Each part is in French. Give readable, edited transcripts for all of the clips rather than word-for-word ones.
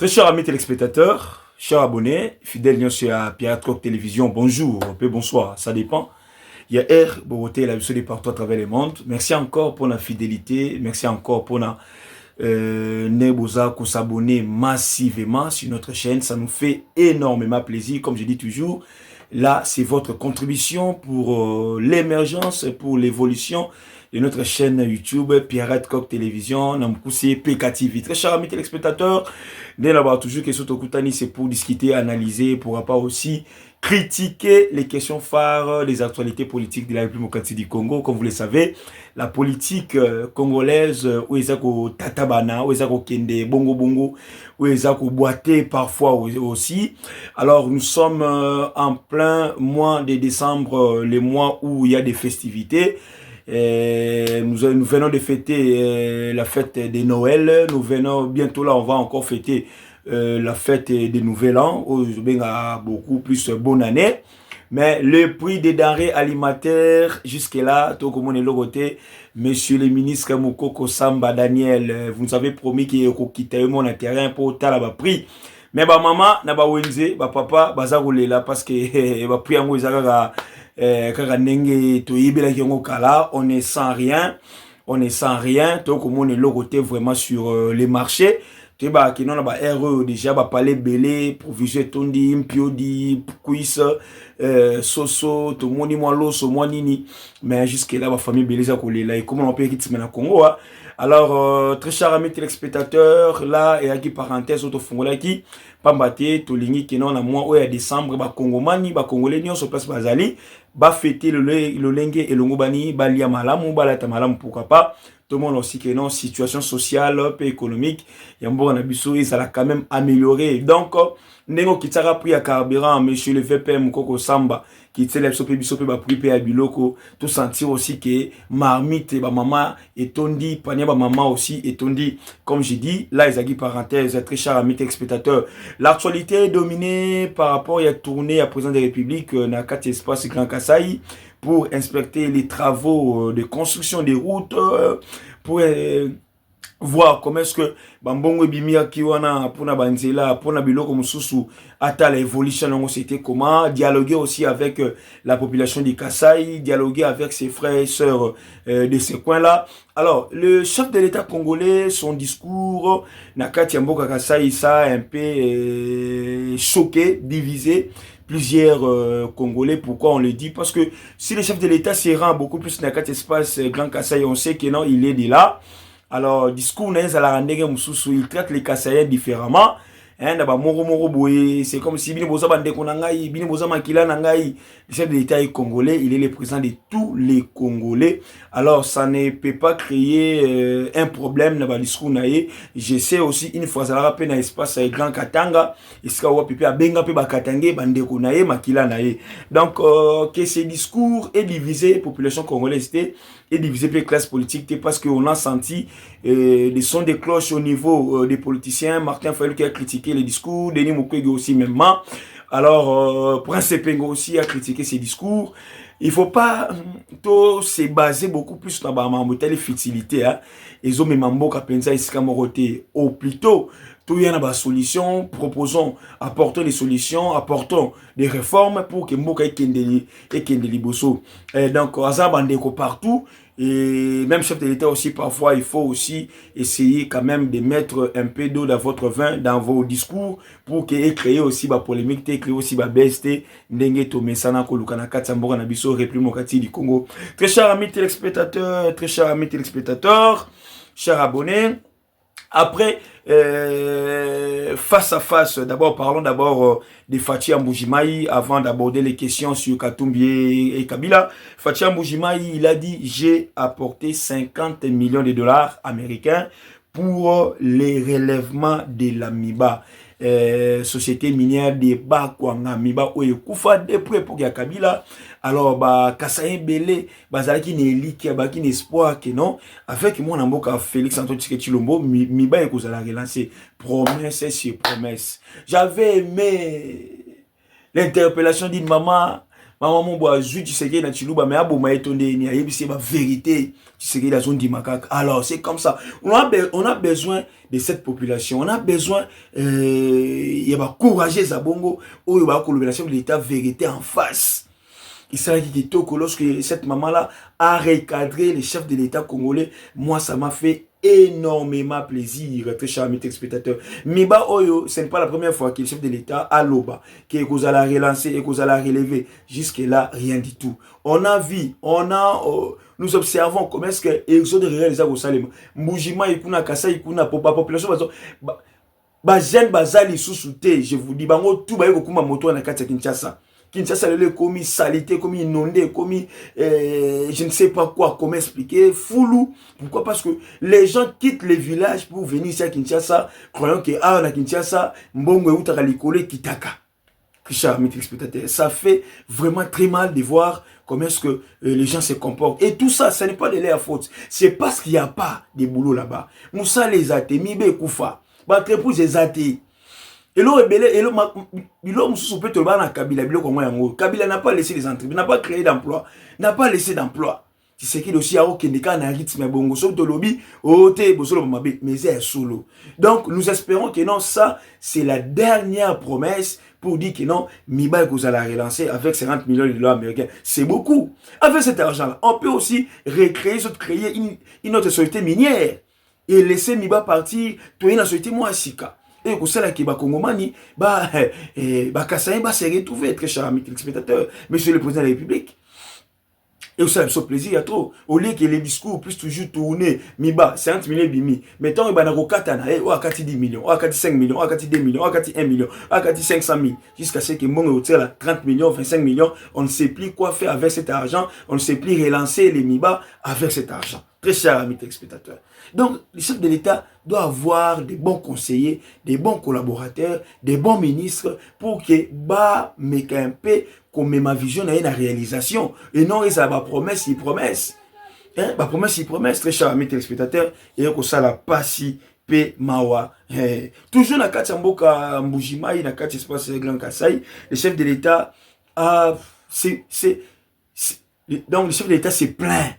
Très chers amis téléspectateurs, chers abonnés, fidèles lions sur Pirate Rock Télévision, bonjour, bonsoir, ça dépend. Il y a R, Boroté, la vie partout à travers le monde. Merci encore pour la fidélité, merci encore pour la Neboza qu'on s'abonner massivement sur notre chaîne. Ça nous fait énormément plaisir, comme je dis toujours. Là, c'est votre contribution pour l'émergence, pour l'évolution de notre chaîne YouTube Pirate Coq Télévision, Namkoussé PKTV. Très chers amis téléspectateurs, dès là-bas, toujours que Sotokutani, c'est pour discuter, analyser, pour pas aussi critiquer les questions phares, les actualités politiques de la République démocratique du Congo. Comme vous le savez, la politique congolaise, où ils ont tatabana, où ils ont kende, bongo bongo, où ils ont boité parfois aussi. Alors, nous sommes en plein mois de décembre, les mois où il y a des festivités. Nous venons de fêter la fête de Noël. Nous venons bientôt là, on va encore fêter la fête des Nouvel An. Où a beaucoup plus bonne année. Mais le prix des denrées alimentaires, jusque-là, tout comme on est côté, monsieur le ministre Moukoko Samba Daniel, vous nous avez promis qu'il y a quitté mon terrain pour tel prix. Mais ba maman, na ba wenze, ba papa, ba zaroule là parce que ba prix en wezaka kaka nenge to yibela kiongo kala, on est sans rien, tout comme on est côté vraiment sur les marchés. Tu ba qui non ba RE déjà ba parler belé provision tondi impio di kuis soso to moni moi loso moi nini mais jusque là ba famille belé za kolela et comment on peut rythme na Congo. Alors très chers amis téléspectateurs, là et qui parenthèse auto fongola qui pambate to lingi qui non na mois au décembre ba congomani ba congolais nyon sur place bazali ba fêter le lenge et le ngobani ba lia malamu ba la tamalamu pourquoi pas. Tout le monde aussi que non, situation sociale et économique, il y a un bon abisso et ça l'a quand même amélioré. Donc, Nengo Kitara pris à carburant, monsieur le VPM Mukoko Samba, qui était le sope bisope ba pris à biloko, tout sentir aussi que marmite ba maman et tondi, pania ba maman aussi et tondi, comme j'ai dit, là ils ont parenthèse, très cher amis spectateurs. L'actualité est dominée par rapport à tournée à président de la République, dans 4 espaces Grand Kasaï, pour inspecter les travaux de construction des routes, pour voir comment est-ce que bambongo bimia kiwana pona banzela pona biloko mususu ata l'évolution c'était comment dialoguer aussi avec la population du Kasaï, dialoguer avec ses frères et sœurs de ces coins-là. Alors, le chef de l'État congolais, son discours Nakati Mboka Kasaï, ça a un peu choqué, divisé plusieurs Congolais. Pourquoi on le dit? Parce que si le chef de l'État s'y rend beaucoup plus dans cet espace Grand Kasaï, on sait que non, il est de là. Alors, discours, il traite les Kassaïens différemment. C'est comme si le chef de l'État est congolais, il est le président de tous les Congolais. Alors, ça ne peut pas créer un problème dans le discours. Je sais aussi, une fois, ça a dans l'espace Grand Katanga, donc, que ce discours est divisé, population congolaise, est divisé par les classes politiques, parce qu'on a senti des sons de cloche au niveau des politiciens. Martin Fayulu qui a critiqué les discours, Denis Mukwege aussi même. Alors, Prince Epengo aussi a critiqué ces discours. Il ne faut pas se baser beaucoup plus sur la futilité. Ils ont même au plutôt, tout y a une solution, proposons, apportons des solutions, apportons des réformes pour que Mboka et Kendeli Bosso. Donc, Azabandeko partout. Et même chef de l'État aussi, parfois, il faut aussi essayer quand même de mettre un peu d'eau dans votre vin, dans vos discours, pour créer aussi la polémique, créer aussi la BST, Ndenge Tomesana, Kolukana Katsamboka Nabiso, République démocratique du Congo. Très chers amis téléspectateurs, chers abonnés, après, face à face, d'abord, parlons d'abord de Fathi Mboujimaï avant d'aborder les questions sur Katumbi et Kabila. Fathi Mboujimaï, il a dit, j'ai apporté 50 millions de dollars américains pour les relèvements de l'Amiba. Société minière de Bakwanga Miba Oye Kufa depuis pour Kabila. Alors bah Kasaï Belé bazalaki ne eliki abaki espoir que non avec mon amboka Félix Antoine Tshisekedi Miba ekozala relancer promesse sur promesse. J'avais aimé l'interpellation d'une maman maman mon bois tu sais que na chiluba mais abo maetonde ni ayebisi ba vérité tu sais que la zone makaka. Alors c'est comme ça, on a besoin de cette population, on a besoin y a ba courager za bongo oyo ba kolobelation de l'état vérité en face. Il s'agit de Toko, lorsque cette maman-là a recadré les chefs de l'État congolais, moi, ça m'a fait énormément plaisir, très cher amis téléspectateurs. Miba Oyo, ce n'est pas la première fois que le chef de l'État a l'OBA, que vous allez relancer et que vous allez relever. Jusque-là, rien du tout. On a vu, nous observons comment est-ce que l'exode réel est au Salem. Moujima, Ikuna, Kassa, Ikuna, pour la population, jeune bazali sous-souté, je vous dis, bango tout ba yoko kuma moto na kati ya Kinshasa. Kinshasa lele commis salité, commis inondé, commis je ne sais pas quoi, comment expliquer, foulou. Pourquoi? Parce que les gens quittent les villages pour venir ici à Kinshasa, croyant que ah na Kinshasa, mbongo utaka likole kitaka. Ça fait vraiment très mal de voir comment est-ce que les gens se comportent. Et tout ça, ce n'est pas de leur faute. C'est parce qu'il n'y a pas de boulot là-bas. Moussa les athées, Mibé Koufa. Votre épouse est athée. Et l'eau est belle, et l'eau peut te voir dans Kabila. Kabila n'a pas laissé les entreprises, n'a pas créé d'emploi, n'a pas laissé d'emploi. Tu sais qu'il aussi a aucun cas dans rythme bongo sauf de lobby, mais c'est solo. Donc nous espérons que non, ça c'est la dernière promesse pour dire que non, Miba vous allez relancer avec 50 millions de dollars américains. C'est beaucoup. Avec cet argent-là, on peut aussi recréer, créer une autre société minière et laisser Miba partir, pour une société moins sika. Et pour cela qui va Congomani, Kassaï va se retrouver, très cher ami téléspectateur, monsieur le président de la République. Et ça me fait plaisir à trop. Au lieu que les discours puissent toujours tourner, Miba, 50 millions bimi. Mettons, il y a katana, ou à 10 millions, ou à 5 millions, ou à 2 millions, ou à 1 million, ou à 500 000. Jusqu'à ce que mon hôtel à 30 millions, 25 millions, on ne sait plus quoi faire avec cet argent, on ne sait plus relancer les Miba avec cet argent. Très cher ami téléspectateur. Donc, le chef de l'État doit avoir des bons conseillers, des bons collaborateurs, des bons ministres pour que un peu comme ma vision a une réalisation. Et non, ça va promesse, il promesse. Hein? Promesse, il promesse, très cher ami téléspectateur. Et que ça la passe, pe mawa. Toujours dans Kati Mboka Mbujimai, dans Kati Espace Grand Kassai, le chef de l'État a. Donc, le chef de l'État s'est plaint.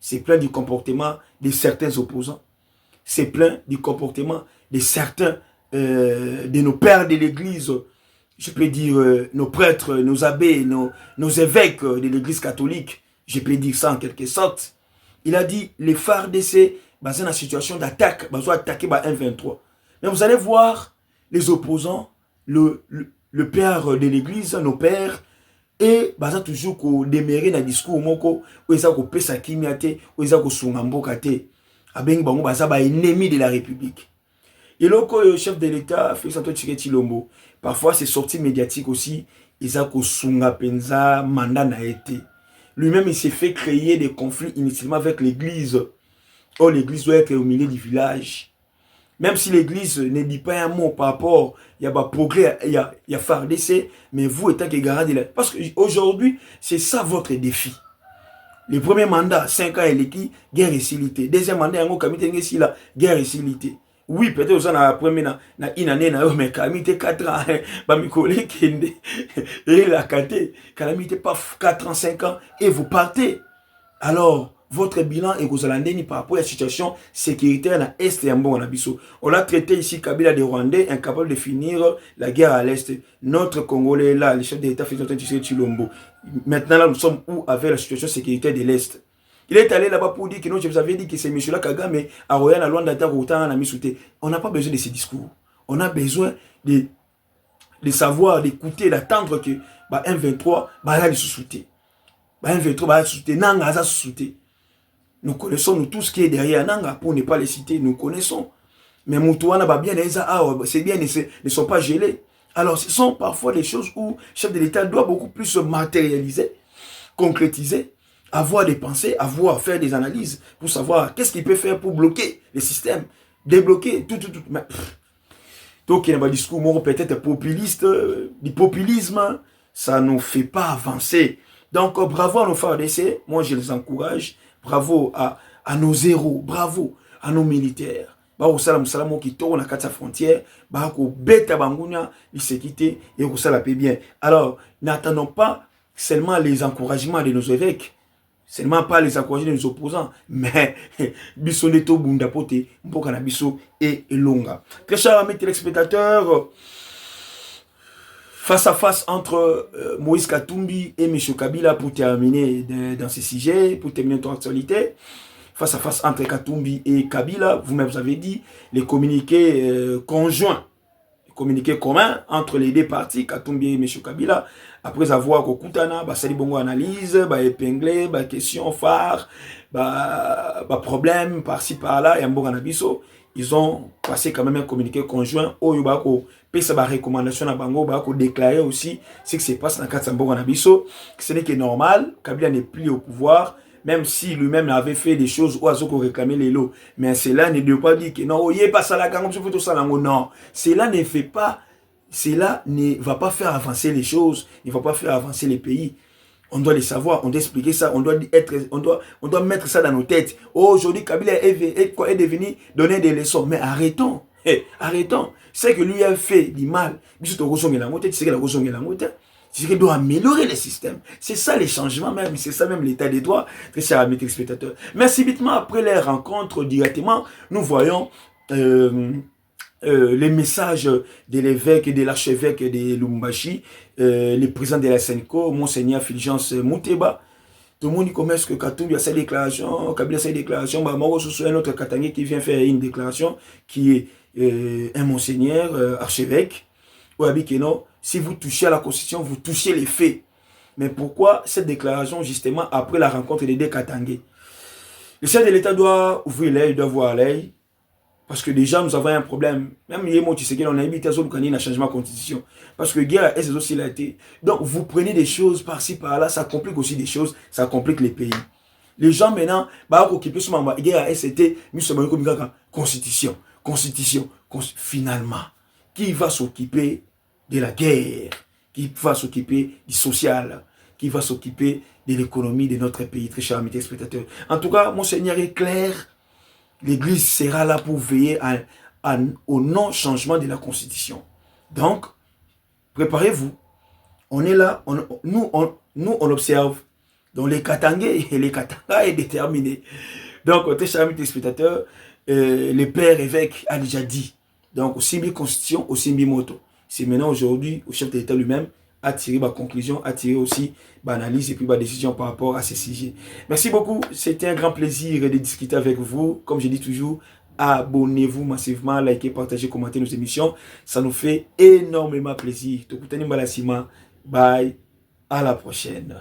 C'est plein du comportement de certains opposants. C'est plein du comportement de certains de nos pères de l'Église. Je peux dire nos prêtres, nos abbés, nos évêques de l'Église catholique. Je peux dire ça en quelque sorte. Il a dit les FARDC basés dans la situation d'attaque, ils ont attaqué par M23. Mais vous allez voir les opposants, le père de l'Église, nos pères, et baza toujours ko démérer na discours moko ou eza ko pesa kimiate ou eza ko sunga mboka te abengi bango baza ba ennemi de la République. Et le chef de l'État Félix Antoine Tshisekedi Tshilombo, parfois ses sorties médiatiques aussi eza ko sunga penza mandat na été. Lui-même il s'est fait créer des conflits initialement avec l'église. Oh, l'église doit être au milieu du village. Même si l'église ne dit pas un mot par rapport, il y a pas progrès, il y a FARDC, mais vous étant que garant de la... Parce qu'aujourd'hui, c'est ça votre défi. Le premier mandat, 5 ans, il est guerre et civilité. Deuxième mandat, il y a guerre et civilité. Oui, peut-être que la première, une année, mais calamité 4 ans, mes collègues, et la calamité pas 4 ans, 5 ans, et vous partez. Alors, votre bilan est aux Alandais par rapport à la situation sécuritaire dans l'Est et en bon Abisso. On a traité ici Kabila des Rwandais, incapable de finir la guerre à l'Est. Notre Congolais là, le chef d'État Félix Antoine Tshisekedi Tshilombo. Maintenant là, nous sommes où avec la situation sécuritaire de l'Est? Il est allé là-bas pour dire que non, je vous avais dit que c'est M. Kagame à Royan, à Luanda, à Misouté. On n'a pas besoin de ces discours. On a besoin de savoir, d'écouter, d'attendre que M23 va sous-souter. M23 va sous-souter, Nanga va sous-souter. Nous connaissons nous tout ce qui est derrière Nanga, pour ne pas les citer, nous connaissons. Mais Moutouana va bien, c'est bien, ne sont pas gelés. Alors ce sont parfois des choses où le chef de l'État doit beaucoup plus se matérialiser, concrétiser, avoir des pensées, faire des analyses, pour savoir qu'est-ce qu'il peut faire pour bloquer le système, débloquer tout. Mais, donc il y a un discours peut-être populiste, du populisme, ça ne nous fait pas avancer. Donc bravo à nos FARDC, moi je les encourage. Bravo à nos héros, bravo à nos militaires. Bravo salam salam qui tourne à la frontière, bravo bêta bangunya, il s'est quitté et ça la paie bien. Alors, n'attendons pas seulement les encouragements de nos évêques, seulement pas les encouragements de nos opposants, mais biso neto bunda pote, mboka na biso et longa. Très chers amis téléspectateurs, face à face entre Moïse Katumbi et M. Kabila pour terminer dans ce sujet, pour terminer notre actualité. Face à face entre Katumbi et Kabila, vous-même vous avez dit, les communiqués conjoints, les communiqués communs entre les deux partis, Katumbi et M. Kabila, après avoir Kokutana, sali bongo analyse, épinglé, question phare, problème par-ci par-là, et en Nabiso, ils ont passé quand même un communiqué conjoint où ils ont fait des recommandations à Bango, ils ont déclaré aussi ce qui se passe dans le cadre de Nabiso, que ce n'est que normal, Kabila n'est plus au pouvoir, même si lui-même avait fait des choses où Azoko réclamait les lots. Mais cela ne doit pas dire que non, il n'y a pas ça là, non, cela ne fait pas, cela ne va pas faire avancer les choses, ne va pas faire avancer les pays. On doit les savoir, on doit expliquer ça, on doit mettre ça dans nos têtes. Oh, aujourd'hui, Kabila est devenu donner des leçons. Mais arrêtons, arrêtons. C'est que lui a fait du mal. C'est qu'il doit améliorer le système. C'est ça les changements même, c'est ça même l'état des droits, très chers amis téléspectateurs. Mais subitement, après les rencontres directement, nous voyons les messages de l'évêque et de l'archevêque de Lumumbashi, le président de la SENCO, Monseigneur Fulgence Mouteba. Tout le monde commence que Katumbi a sa déclaration, Kabila a sa déclaration, un autre Katangé qui vient faire une déclaration qui est un Monseigneur archevêque. Si vous touchez à la Constitution, vous touchez les faits. Mais pourquoi cette déclaration, justement, après la rencontre des deux Katangé? Le chef de l'État doit ouvrir l'œil, doit voir l'œil. Parce que déjà, nous avons un problème. Même Yemo Tshisekedi, on a invité à un changement de constitution. Parce que guerre est aussi la été. Donc, vous prenez des choses par-ci, par-là, ça complique aussi des choses, ça complique les pays. Les gens maintenant, guerre SCT, constitution, constitution. Finalement, qui va s'occuper de la guerre? Qui va s'occuper du social? Qui va s'occuper de l'économie de notre pays? Très chers amis téléspectateurs. En tout cas, mon Seigneur est clair. L'Église sera là pour veiller au non-changement de la Constitution. Donc, préparez-vous. On est là, nous on observe. Donc les Katangé et les Katanga est déterminé. Donc, très chers amis téléspectateurs, le père évêque a déjà dit. Donc, au Simbi Constitution, au Simbi Moto. C'est maintenant aujourd'hui, au chef de l'État lui-même, à tirer ma conclusion, à tirer aussi ma analyse et puis ma décision par rapport à ces sujets. Merci beaucoup. C'était un grand plaisir de discuter avec vous. Comme je dis toujours, abonnez-vous massivement, likez, partagez, commentez nos émissions. Ça nous fait énormément plaisir. Bye. À la prochaine.